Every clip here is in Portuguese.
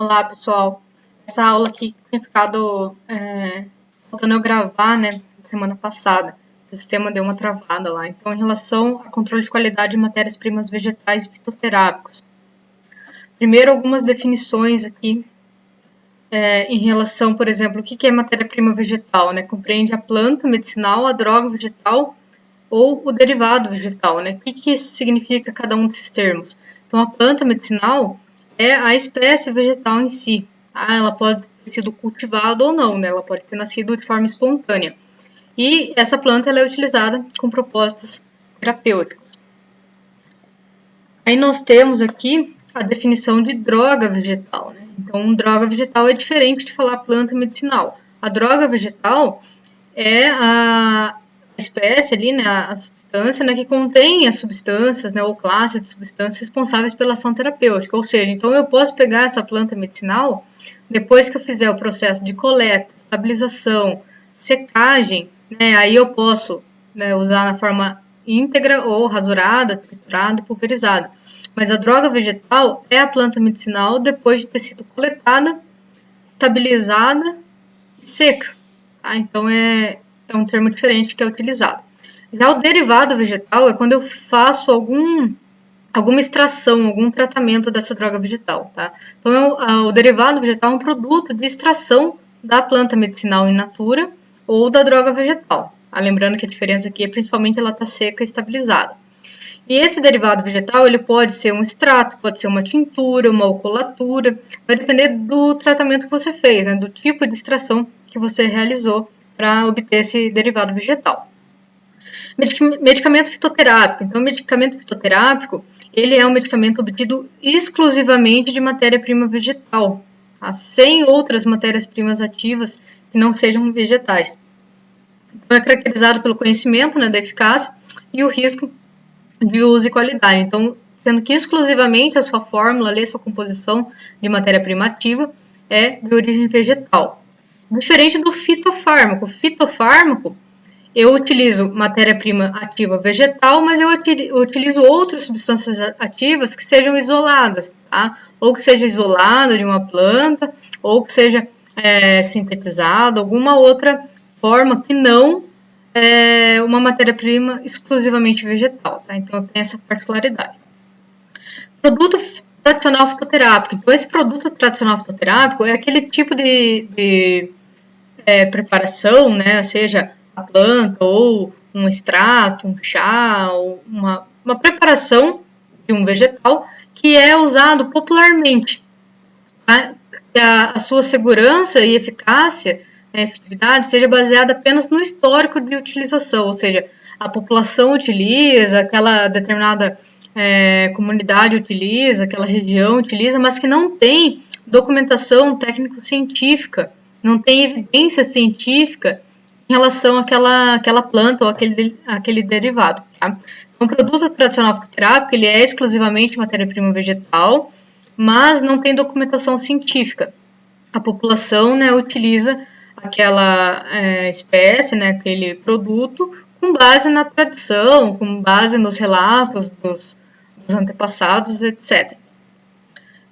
Olá, pessoal. Essa aula aqui tinha ficado faltando eu gravar, né, semana passada. O sistema deu uma travada lá. Então, em relação a controle de qualidade de matérias-primas vegetais e fitoterápicos. Primeiro, algumas definições aqui em relação, por exemplo, o que é matéria-prima vegetal, né? Compreende a planta medicinal, a droga vegetal ou o derivado vegetal, né? O que significa cada um desses termos? Então, a planta medicinal é a espécie vegetal em si. Ela pode ter sido cultivada ou não, né? Ela pode ter nascido de forma espontânea. E essa planta ela é utilizada com propósitos terapêuticos. Aí nós temos aqui a definição de droga vegetal, né? Então, droga vegetal é diferente de falar planta medicinal. A droga vegetal é a espécie ali, né, a substância, né, que contém as substâncias, né, ou classe de substâncias responsáveis pela ação terapêutica. Ou seja, então eu posso pegar essa planta medicinal, depois que eu fizer o processo de coleta, estabilização, secagem, né, aí eu posso, né, usar na forma íntegra ou rasurada, triturada, pulverizada. Mas a droga vegetal é a planta medicinal depois de ter sido coletada, estabilizada e seca. Tá? Então, é um termo diferente que é utilizado. Já o derivado vegetal é quando eu faço alguma extração, algum tratamento dessa droga vegetal. Tá? Então, o derivado vegetal é um produto de extração da planta medicinal in natura ou da droga vegetal. Lembrando que a diferença aqui é principalmente ela está seca e estabilizada. E esse derivado vegetal ele pode ser um extrato, pode ser uma tintura, uma oculatura, vai depender do tratamento que você fez, né, do tipo de extração que você realizou para obter esse derivado vegetal. Medicamento fitoterápico. Então, o medicamento fitoterápico ele é um medicamento obtido exclusivamente de matéria-prima vegetal, tá? Sem outras matérias-primas ativas que não sejam vegetais. Então, é caracterizado pelo conhecimento, né, da eficácia e o risco de uso e qualidade. Então, sendo que exclusivamente a sua fórmula, a sua composição de matéria-prima ativa é de origem vegetal. Diferente do fitofármaco. Fitofármaco, eu utilizo matéria-prima ativa vegetal, mas eu utilizo outras substâncias ativas que sejam isoladas, tá? Ou que seja isolada de uma planta, ou que seja sintetizado, alguma outra forma que não uma matéria-prima exclusivamente vegetal, tá? Então, tem essa particularidade. Produto tradicional fitoterápico. Então, esse produto tradicional fitoterápico é aquele tipo de preparação, né? Seja a planta ou um extrato, um chá, ou uma preparação de um vegetal que é usado popularmente. Tá? A sua segurança e eficácia, né, efetividade, seja baseada apenas no histórico de utilização, ou seja, a população utiliza, aquela determinada comunidade utiliza, aquela região utiliza, mas que não tem documentação técnico-científica, não tem evidência científica em relação àquela planta ou aquele derivado. Tá? Então, o produto tradicional fitoterápico ele é exclusivamente matéria-prima vegetal, mas não tem documentação científica. A população, né, utiliza aquela espécie, né, aquele produto, com base na tradição, com base nos relatos dos antepassados, etc.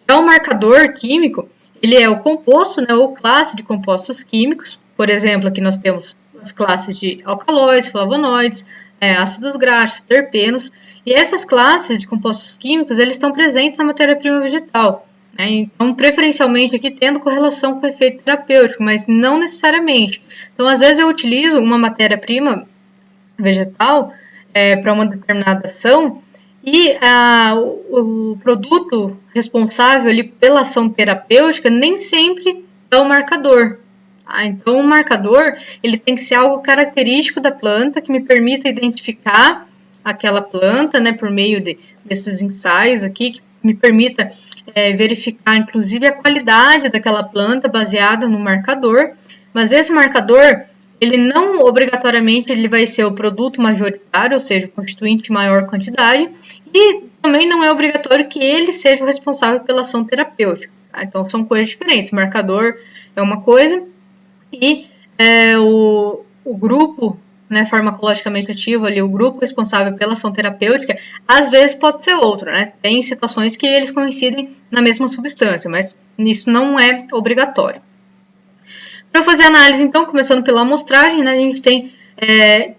Já o marcador químico, ele é o composto, né, ou classe de compostos químicos. Por exemplo, aqui nós temos as classes de alcaloides, flavonoides, ácidos graxos, terpenos. E essas classes de compostos químicos, eles estão presentes na matéria-prima vegetal. Né? Então, preferencialmente aqui tendo correlação com o efeito terapêutico, mas não necessariamente. Então, às vezes eu utilizo uma matéria-prima vegetal para uma determinada ação e o produto responsável ali pela ação terapêutica nem sempre é o marcador. Então, o marcador ele tem que ser algo característico da planta que me permita identificar aquela planta, né, por meio desses ensaios aqui, que me permita verificar, inclusive, a qualidade daquela planta baseada no marcador. Mas esse marcador, ele não obrigatoriamente ele vai ser o produto majoritário, ou seja, o constituinte de maior quantidade, e também não é obrigatório que ele seja o responsável pela ação terapêutica. Tá? Então, são coisas diferentes. O marcador é uma coisa e o grupo né, farmacologicamente ativo, ali, o grupo responsável pela ação terapêutica, às vezes pode ser outro, né? Tem situações que eles coincidem na mesma substância, mas isso não é obrigatório. Para fazer análise, então, começando pela amostragem, né, a gente tem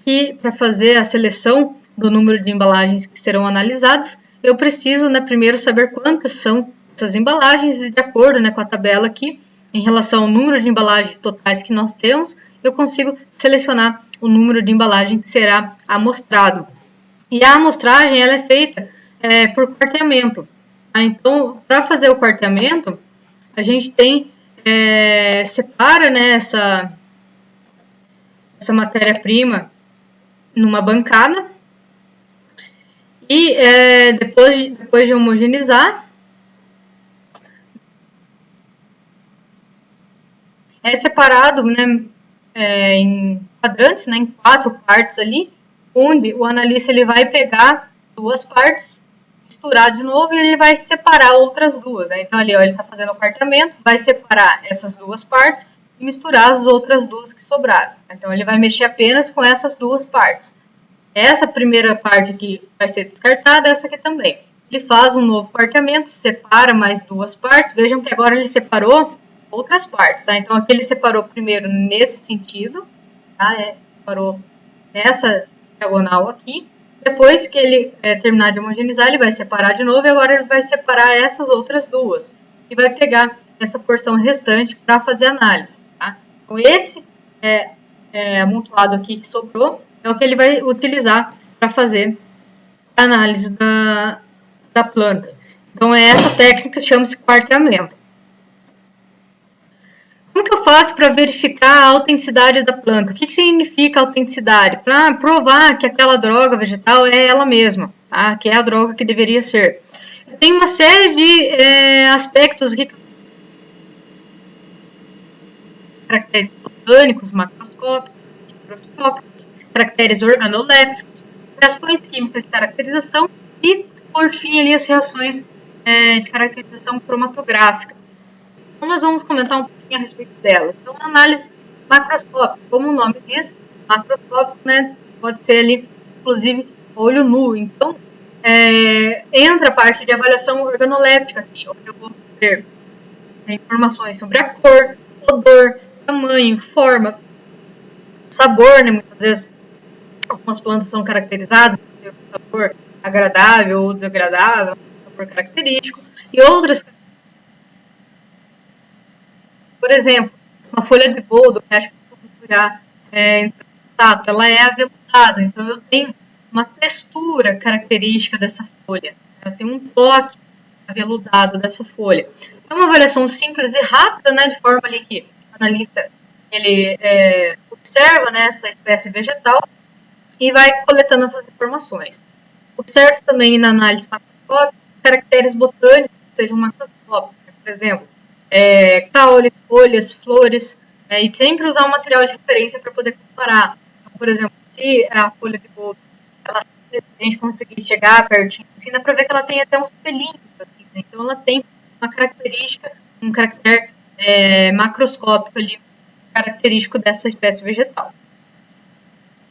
que, para fazer a seleção do número de embalagens que serão analisadas, eu preciso, né, primeiro saber quantas são essas embalagens e, de acordo, né, com a tabela aqui, em relação ao número de embalagens totais que nós temos, eu consigo selecionar o número de embalagens que será amostrado. E a amostragem ela é feita por quarteamento. Tá? Então, para fazer o quarteamento, a gente tem separa, né, essa matéria-prima numa bancada e depois de homogeneizar, é separado, né, em quadrantes, né, em 4 partes ali, onde o analista ele vai pegar 2 partes, misturar de novo e ele vai separar outras 2. Né? Então ali ó, ele está fazendo o quarteamento, vai separar essas 2 partes e misturar as outras 2 que sobraram. Então ele vai mexer apenas com essas 2 partes. Essa primeira parte aqui vai ser descartada, essa aqui também. Ele faz um novo quarteamento, separa mais 2 partes. Vejam que agora ele separou outras partes, tá? Então aqui ele separou primeiro nesse sentido, tá? Separou nessa diagonal aqui. Depois que ele terminar de homogeneizar, ele vai separar de novo e agora ele vai separar essas outras 2 e vai pegar essa porção restante para fazer análise, tá? Então esse amontoado aqui que sobrou é o que ele vai utilizar para fazer a análise da planta. Então essa técnica chama-se quarteamento. Como que eu faço para verificar a autenticidade da planta? O que significa autenticidade? Para provar que aquela droga vegetal é ela mesma, tá? Que é a droga que deveria ser. Tem uma série de aspectos aqui, caracteres botânicos, macroscópicos, microscópicos, caracteres organolépticos, reações químicas de caracterização e, por fim, ali, as reações de caracterização cromatográfica. Então, nós vamos comentar um pouquinho a respeito dela. Então, a análise macroscópica, como o nome diz, macroscópico, né, pode ser ali, inclusive, olho nu. Então, entra a parte de avaliação organoléptica aqui, onde eu vou ter informações sobre a cor, odor, tamanho, forma, sabor, né, muitas vezes algumas plantas são caracterizadas por um sabor agradável ou desagradável, um sabor característico, e outras. Por exemplo, uma folha de boldo, que acho que todo já ela é aveludada, então eu tenho uma textura característica dessa folha, eu tenho um toque aveludado dessa folha. É uma avaliação simples e rápida, né, de forma ali que o analista ele observa, né, essa espécie vegetal e vai coletando essas informações. Observe também na análise macroscópica caracteres botânicos que sejam macroscópicos, por exemplo, caule, folhas, flores, e sempre usar um material de referência para poder comparar. Então, por exemplo, se a folha de boldo, se a gente conseguir chegar pertinho, assim, dá para ver que ela tem até uns pelinhos, assim, né? Então ela tem uma característica, um caractere macroscópico ali, característico dessa espécie vegetal.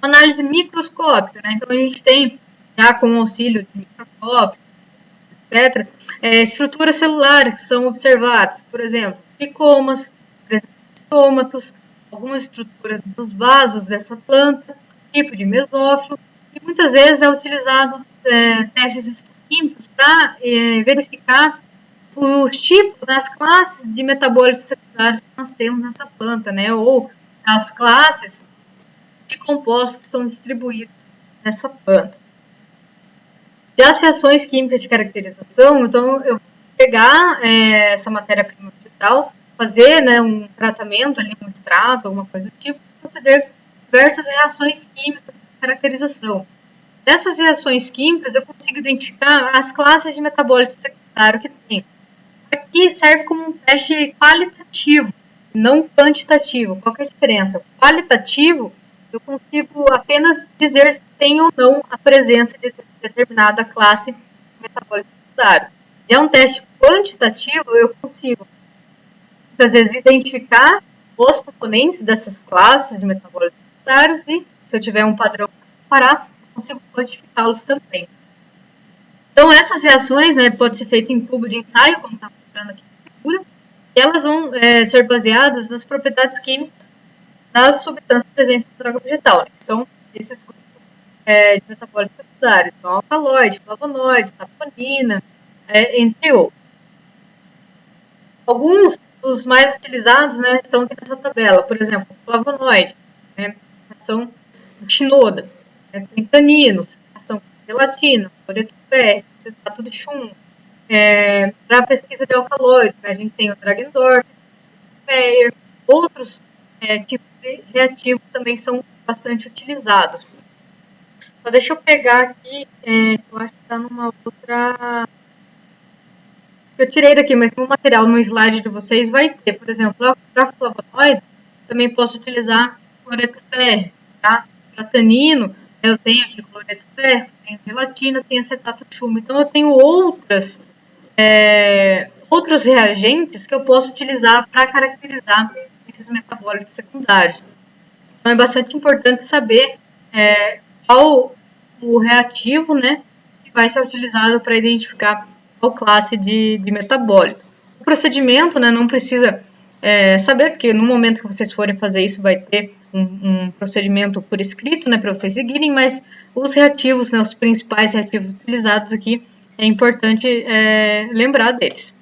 Análise microscópica, né? Então a gente tem, já com o auxílio de microscópio, etc., estruturas celulares que são observadas, por exemplo, tricomas, estômatos, algumas estruturas dos vasos dessa planta, tipo de mesófilo, e muitas vezes é utilizado testes histoquímicos para verificar os tipos, né, as classes de metabólitos secundários que nós temos nessa planta, né, ou as classes de compostos que são distribuídos nessa planta. E as reações químicas de caracterização, então eu vou pegar essa matéria-prima vegetal, fazer, né, um tratamento, ali, um extrato, alguma coisa do tipo, proceder diversas reações químicas de caracterização. Nessas reações químicas, eu consigo identificar as classes de metabólito secundário que tem. Aqui serve como um teste qualitativo, não quantitativo. Qual que é a diferença? Qualitativo, eu consigo apenas dizer se tem ou não a presença de determinada classe de metabólito secundário. E é um teste quantitativo, eu consigo, muitas vezes, identificar os componentes dessas classes de metabólitos secundários e Se eu tiver um padrão para comparar, eu consigo quantificá-los também. Então, essas reações, né, podem ser feitas em tubo de ensaio, como está mostrando aqui na figura, e elas vão ser baseadas nas propriedades químicas das substâncias presentes na droga vegetal, né, que são esses grupos de metabólitos secundários, então alcaloide, flavonoide, saponina, entre outros. Alguns dos mais utilizados, né, estão aqui nessa tabela, por exemplo, flavonoide, né, ação Shinoda, né, tem taninos, ação gelatina, cloreto férrico, acetato de chumbo. Para a pesquisa de alcaloides, né, a gente tem o Dragendorf, o Peyer, outros tipos de reativos também são bastante utilizados. Só deixa eu pegar aqui, eu acho que está numa outra... Eu tirei daqui, mas no material, no slide de vocês, vai ter, por exemplo, para flavonoides, também posso utilizar cloreto férrico, tá? Para tanino, eu tenho aqui cloreto férrico, tenho gelatina, tenho acetato de chumbo. Então, eu tenho outros reagentes que eu posso utilizar para caracterizar esses metabólitos secundários. Então, é bastante importante saber qual o reativo, né, que vai ser utilizado para identificar qual classe de metabólito. O procedimento, né, não precisa saber, porque no momento que vocês forem fazer isso, vai ter um procedimento por escrito, né, para vocês seguirem, mas os reativos, né, os principais reativos utilizados aqui, é importante lembrar deles.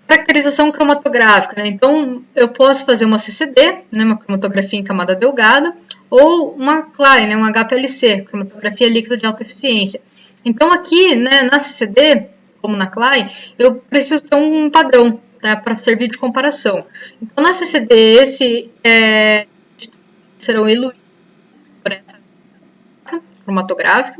Caracterização cromatográfica, né? Então, eu posso fazer uma CCD, né, uma cromatografia em camada delgada, ou uma CLAE, né, um HPLC, cromatografia líquida de alta eficiência. Então, aqui, né, na CCD, como na CLAE, eu preciso ter um padrão, tá, para servir de comparação. Então, na CCD, serão eluídos por essa cromatográfica.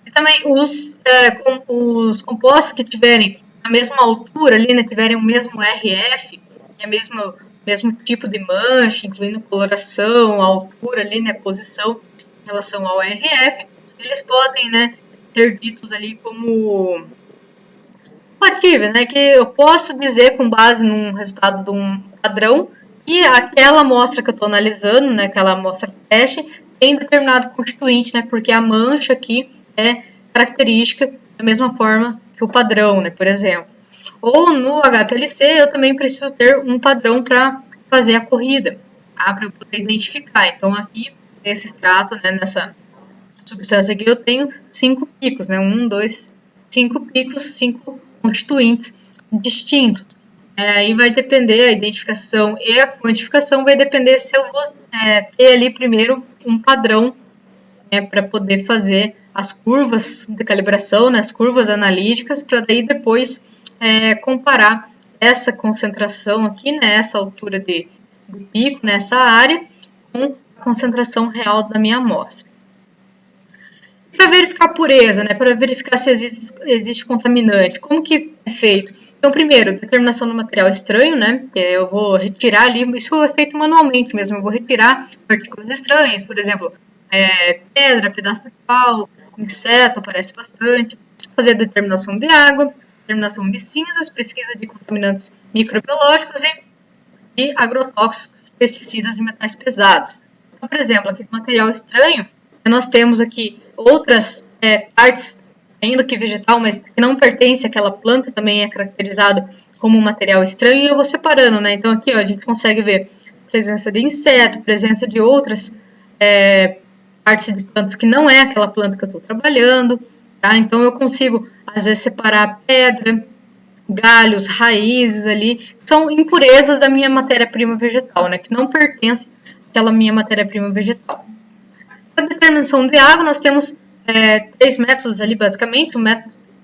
E também os compostos que tiverem a mesma altura ali, né, tiverem o mesmo RF, é mesmo tipo de mancha, incluindo coloração, altura ali, né, posição em relação ao RF, eles podem, né, ser ditos ali como compatíveis, né, que eu posso dizer com base num resultado de um padrão que aquela amostra que eu estou analisando, né, aquela amostra teste, tem determinado constituinte, né, porque a mancha aqui é característica da mesma forma que o padrão, né, por exemplo. Ou no HPLC eu também preciso ter um padrão para fazer a corrida, tá? Para eu poder identificar. Então aqui nesse extrato, né, nessa substância aqui eu tenho 5 picos, né, 1, 2, 5 picos, 5 constituintes distintos. Aí vai depender a identificação e a quantificação, vai depender se eu vou ter ali primeiro um padrão para poder fazer as curvas de calibração, né, as curvas analíticas, para daí depois comparar essa concentração aqui, né, essa altura de pico nessa área, com a concentração real da minha amostra. Para verificar a pureza, né, para verificar se existe contaminante, como que é feito? Então, primeiro, determinação do material estranho, né, eu vou retirar ali, isso é feito manualmente mesmo, eu vou retirar partículas estranhas, por exemplo, pedra, pedaço de pau, inseto, aparece bastante, fazer a determinação de água, determinação de cinzas, pesquisa de contaminantes microbiológicos e de agrotóxicos, pesticidas e metais pesados. Então, por exemplo, aqui no material estranho, nós temos aqui outras partes, ainda que vegetal, mas que não pertence àquela planta, também é caracterizado como um material estranho, e eu vou separando, né? Então aqui ó, a gente consegue ver presença de inseto, presença de outras partes de plantas que não é aquela planta que eu estou trabalhando, tá? Então eu consigo, às vezes, separar pedra, galhos, raízes ali, que são impurezas da minha matéria-prima vegetal, né? Que não pertence àquela minha matéria-prima vegetal. Para determinação de água, nós temos 3 métodos ali, basicamente. O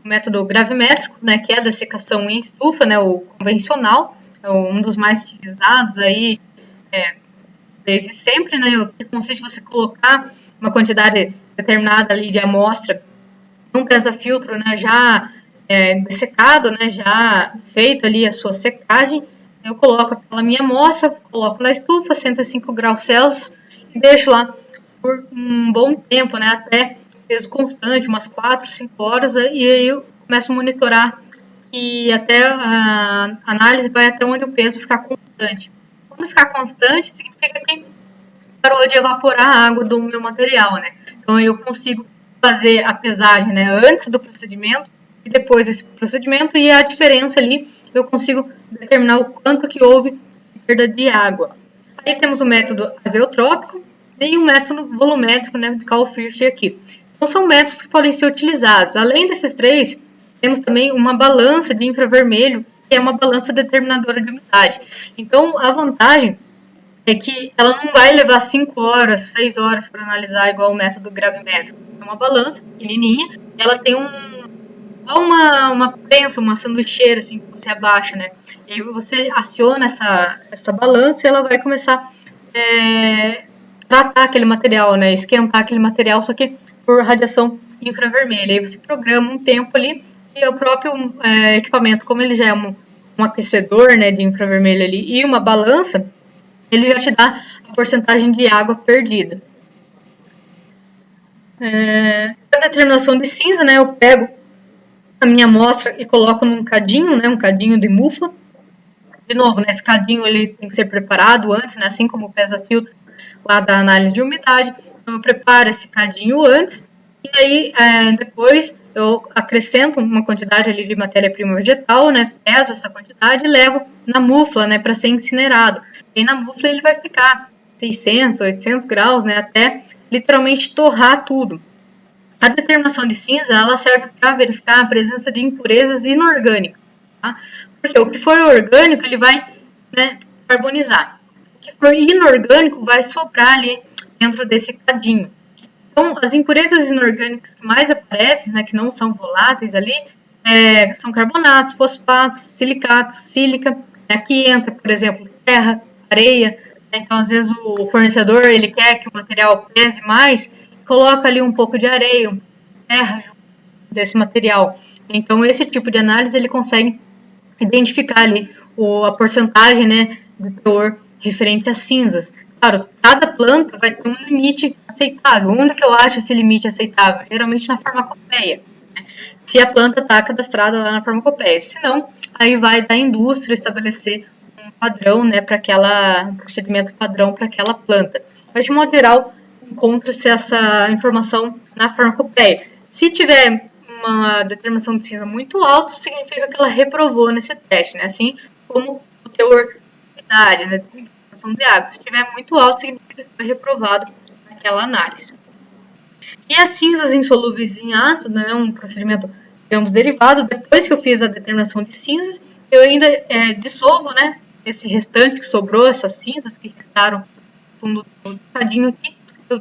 método gravimétrico, né, que é a dessecação em estufa, né, o convencional, é um dos mais utilizados aí desde sempre, né, que consiste em você colocar uma quantidade determinada ali de amostra num pesa-filtro, né, já dessecado, né, já feito ali a sua secagem. Eu coloco aquela minha amostra, coloco na estufa, 105 graus Celsius, e deixo lá por um bom tempo, né, até peso constante, umas 4, 5 horas, e aí eu começo a monitorar e até a análise vai até onde o peso ficar constante. Quando ficar constante, significa que parou de evaporar a água do meu material, né? Então eu consigo fazer a pesagem, né, antes do procedimento e depois desse procedimento, e a diferença ali eu consigo determinar o quanto que houve de perda de água. Aí temos o método azeotrópico e o método volumétrico, né, de Karl-Fischer aqui. Então são métodos que podem ser utilizados. Além desses três, temos também uma balança de infravermelho, que é uma balança determinadora de umidade. Então a vantagem é que ela não vai levar 5 horas, 6 horas para analisar igual o método gravimétrico. É uma balança pequenininha, ela tem uma prensa, uma sanduicheira assim, que você abaixa, né? E aí você aciona essa balança e ela vai começar a tratar aquele material, né? Esquentar aquele material, só que por radiação infravermelha. Aí você programa um tempo ali e o próprio equipamento, como ele já é um aquecedor, né, de infravermelho ali e uma balança, ele já te dá a porcentagem de água perdida. A determinação de cinza, né, eu pego a minha amostra e coloco num cadinho, né, um cadinho de mufla. De novo, né, esse cadinho ele tem que ser preparado antes, né, assim como o pesa-filtro lá da análise de umidade. Então eu preparo esse cadinho antes e aí depois eu acrescento uma quantidade ali de matéria-prima vegetal, né, peso essa quantidade e levo na mufla, né, para ser incinerado. E na mufla ele vai ficar 600, 800 graus, né, até literalmente torrar tudo. A determinação de cinza, ela serve para verificar a presença de impurezas inorgânicas, tá? Porque o que for orgânico, ele vai, né, carbonizar. O que for inorgânico vai sobrar ali dentro desse cadinho. Então, as impurezas inorgânicas que mais aparecem, né, que não são voláteis ali, são carbonatos, fosfatos, silicatos, sílica. Aqui entra, por exemplo, terra, areia. Então, às vezes, o fornecedor ele quer que o material pese mais, coloca ali um pouco de areia, um pouco de terra desse material. Então, esse tipo de análise ele consegue identificar ali a porcentagem, né, de teor referente às cinzas. Claro, cada planta vai ter um limite aceitável. Onde que eu acho esse limite aceitável? Geralmente na farmacopeia. Né? Se a planta está cadastrada lá na farmacopeia. Se não, aí vai da indústria estabelecer um padrão, né, para um procedimento padrão para aquela planta. Mas, de modo geral, encontra-se essa informação na farmacopeia. Se tiver uma determinação de cinza muito alta, significa que ela reprovou nesse teste, né? Assim como o teor de umidade, né? De água. Se estiver muito alto, significa que foi reprovado naquela análise. E as cinzas insolúveis em ácido, né, é um procedimento, digamos, derivado. Depois que eu fiz a determinação de cinzas, eu ainda dissolvo, né, esse restante que sobrou, essas cinzas que restaram no fundo do cadinho aqui. Eu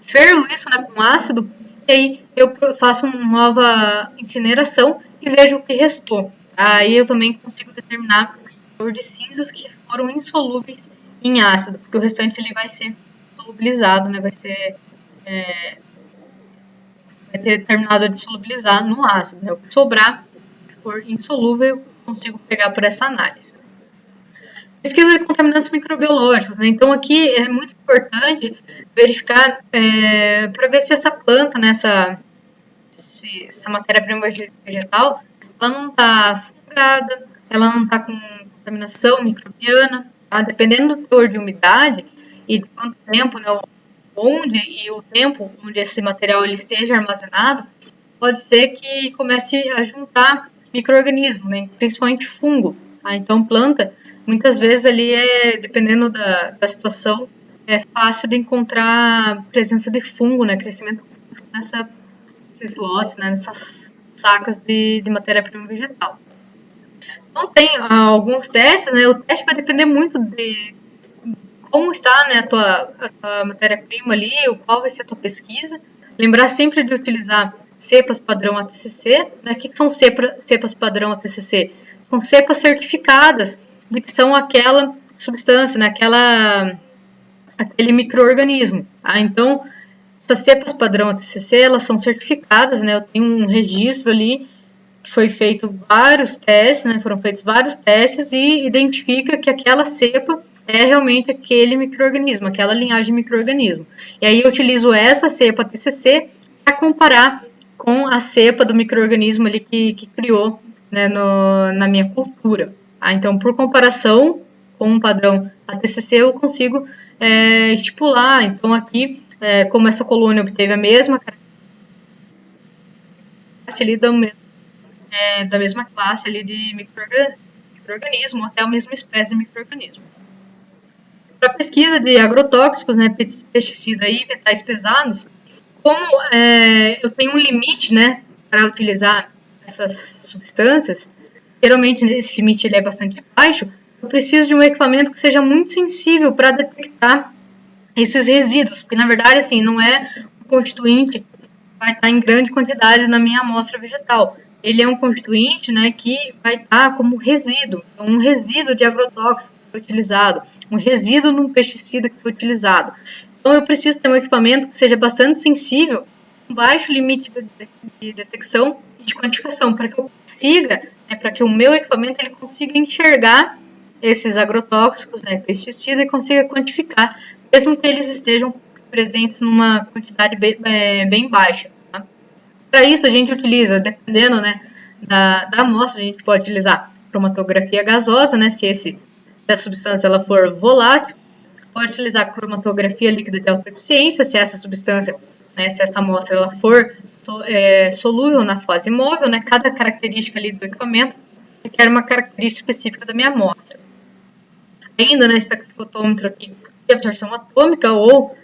fervo isso, né, com ácido, e aí eu faço uma nova incineração e vejo o que restou. Aí eu também consigo determinar o teor de cinzas que foram insolúveis em ácido, porque o restante ele vai ser solubilizado, né? Vai ter terminado de solubilizar no ácido. Né? O que sobrar, se for insolúvel, eu consigo pegar por essa análise. Pesquisa de contaminantes microbiológicos. Né? Então, aqui é muito importante verificar para ver se essa planta, né, essa matéria-prima vegetal, ela não está fungada, ela não está com contaminação microbiana, tá? Dependendo do teor de umidade e de quanto tempo, né, onde e o tempo onde esse material ele esteja armazenado, pode ser que comece a juntar micro-organismos, né, principalmente fungo. Tá? Então, planta, muitas vezes ali dependendo da situação, é fácil de encontrar presença de fungo, né, crescimento nesses lotes, né, nessas sacas de matéria-prima vegetal. Então, tem alguns testes, né? O teste vai depender muito de como está, né, a tua matéria-prima ali, qual vai ser a tua pesquisa. Lembrar sempre de utilizar cepas padrão ATCC. Né? O que são cepas padrão ATCC? São cepas certificadas de que são aquela substância, né, aquele micro-organismo. Tá? Então, essas cepas padrão ATCC, elas são certificadas, né? Eu tenho um registro ali que foi feito vários testes, né? Foram feitos vários testes e identifica que aquela cepa é realmente aquele micro-organismo, aquela linhagem de micro-organismo. E aí eu utilizo essa cepa TCC para comparar com a cepa do micro-organismo ali que criou, né, na minha cultura. Tá? Então, por comparação com um padrão ATCC, eu consigo estipular. Então, aqui, como essa colônia obteve a mesma característica ali da mesma classe ali de micro-organismo, até a mesma espécie de micro-organismo. Para pesquisa de agrotóxicos, né, pesticida e metais pesados, como eu tenho um limite, né, para utilizar essas substâncias, geralmente esse limite ele é bastante baixo, eu preciso de um equipamento que seja muito sensível para detectar esses resíduos, porque na verdade assim, não é um constituinte que vai estar em grande quantidade na minha amostra vegetal. Ele é um constituinte, né, que vai estar como resíduo, um resíduo de agrotóxico que foi utilizado, um resíduo num pesticida que foi utilizado. Então eu preciso ter um equipamento que seja bastante sensível, com baixo limite de detecção e de quantificação, para que eu consiga, para que o meu equipamento ele consiga enxergar esses agrotóxicos, né, pesticidas, e consiga quantificar, mesmo que eles estejam presentes numa quantidade bem baixa. Tá? Para isso, a gente utiliza, dependendo, né, da amostra, a gente pode utilizar cromatografia gasosa, né, se a substância ela for volátil, pode utilizar cromatografia líquida de alta eficiência, se essa substância, né, se essa amostra ela for solúvel na fase móvel, né, cada característica ali do equipamento requer uma característica específica da minha amostra. Ainda na espectrofotômetro aqui de absorção atômica ou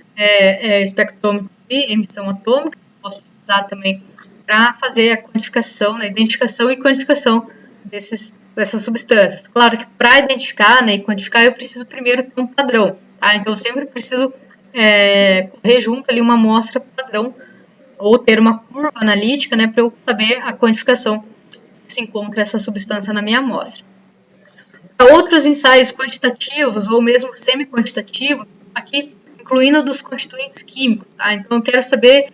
espectrômetro de emissão atômica, posso utilizar também para fazer a quantificação, né, identificação e quantificação dessas substâncias. Claro que para identificar, né, e quantificar eu preciso primeiro ter um padrão, tá? Então eu sempre preciso correr junto ali uma amostra padrão ou ter uma curva analítica, né, para eu saber a quantificação que se encontra essa substância na minha amostra. Para outros ensaios quantitativos ou mesmo semi-quantitativos, aqui incluindo dos constituintes químicos, tá? Então eu quero saber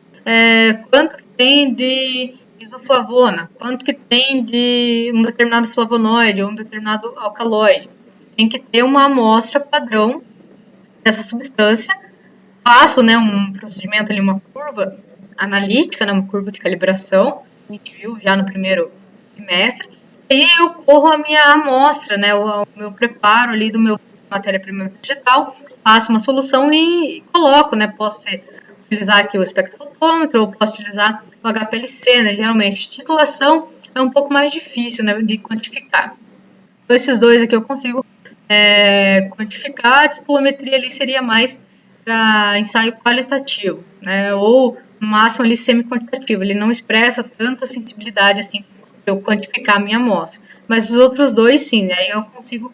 quanto que tem de isoflavona, quanto que tem de um determinado flavonoide ou um determinado alcaloide. Tem que ter uma amostra padrão dessa substância. Faço, né, um procedimento ali, uma curva analítica, né, uma curva de calibração, a gente viu já no primeiro trimestre, e eu corro a minha amostra, né, o meu preparo ali do meu matéria-prima vegetal, faço uma solução e coloco, né, posso utilizar aqui o espectrofotômetro ou posso utilizar o HPLC, né, geralmente. Titulação é um pouco mais difícil, né, de quantificar. Então, esses dois aqui eu consigo quantificar, a titulometria ali seria mais para ensaio qualitativo, né, ou no máximo ali semi-quantitativo, ele não expressa tanta sensibilidade assim para eu quantificar a minha amostra. Mas os outros dois, sim, aí eu consigo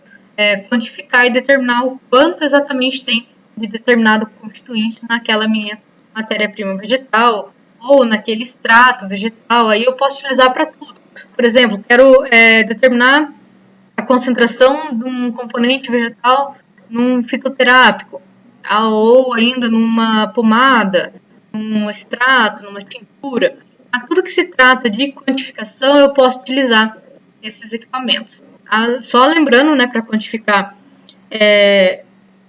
quantificar e determinar o quanto exatamente tem de determinado constituinte naquela minha matéria-prima vegetal ou naquele extrato vegetal. Aí eu posso utilizar para tudo. Por exemplo, quero determinar a concentração de um componente vegetal num fitoterápico, ou ainda numa pomada, num extrato, numa tintura. A tudo que se trata de quantificação, eu posso utilizar esses equipamentos. Só lembrando, né, para quantificar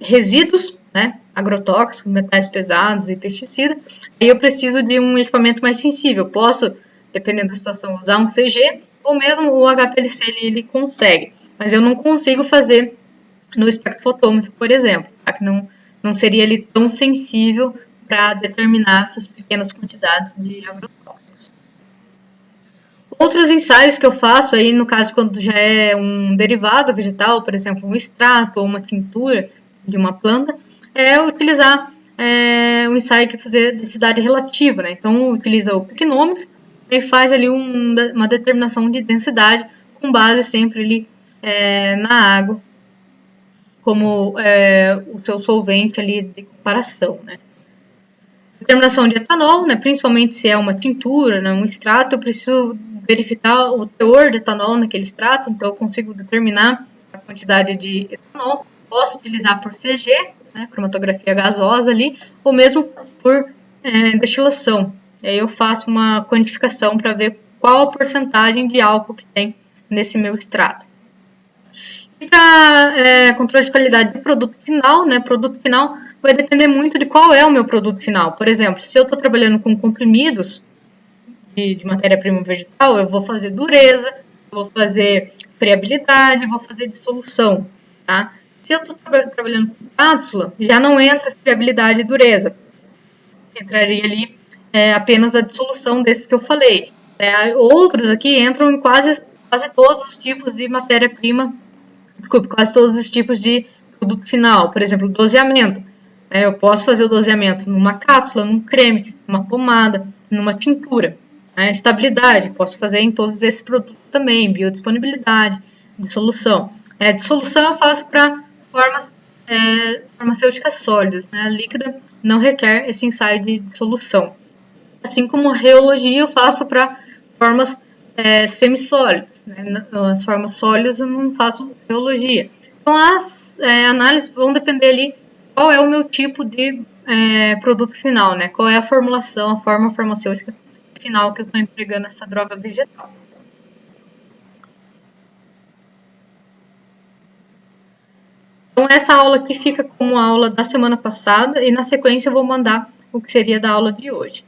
resíduos, né, agrotóxicos, metais pesados e pesticidas, aí eu preciso de um equipamento mais sensível. Posso, dependendo da situação, usar um CG, ou mesmo o HPLC ele consegue, mas eu não consigo fazer no espectrofotômetro, por exemplo, tá? Que não seria ali tão sensível para determinar essas pequenas quantidades de agrotóxicos. Outros ensaios que eu faço aí, no caso, quando já é um derivado vegetal, por exemplo, um extrato ou uma tintura de uma planta, é utilizar um ensaio que fazer densidade relativa, né? Então, utiliza o piquenômetro e faz ali uma determinação de densidade com base sempre ali na água, como o seu solvente ali de comparação, né? Determinação de etanol, né, principalmente se é uma tintura, né, um extrato, eu preciso verificar o teor de etanol naquele extrato, então eu consigo determinar a quantidade de etanol. Posso utilizar por CG, né, cromatografia gasosa ali, ou mesmo por destilação. E aí eu faço uma quantificação para ver qual a porcentagem de álcool que tem nesse meu extrato. E para controle de qualidade de produto final, né, produto final vai depender muito de qual é o meu produto final. Por exemplo, se eu estou trabalhando com comprimidos de matéria-prima vegetal, eu vou fazer dureza, vou fazer friabilidade, vou fazer dissolução, tá? Se eu estou trabalhando com cápsula, já não entra friabilidade e dureza. Entraria ali apenas a dissolução desses que eu falei. Outros aqui entram em quase todos os tipos de matéria-prima, quase todos os tipos de produto final. Por exemplo, doseamento. Eu posso fazer o doseamento numa cápsula, num creme, numa pomada, numa tintura. Estabilidade, posso fazer em todos esses produtos também. Biodisponibilidade, dissolução. Dissolução eu faço para formas farmacêuticas sólidas. Líquida não requer esse ensaio de dissolução. Assim como reologia eu faço para formas semissólidas. As formas sólidas eu não faço reologia. Então as análises vão depender ali qual é o meu tipo de produto final, qual é a formulação, a forma farmacêutica final que eu estou empregando essa droga vegetal. Então essa aula aqui fica como a aula da semana passada e na sequência eu vou mandar o que seria da aula de hoje.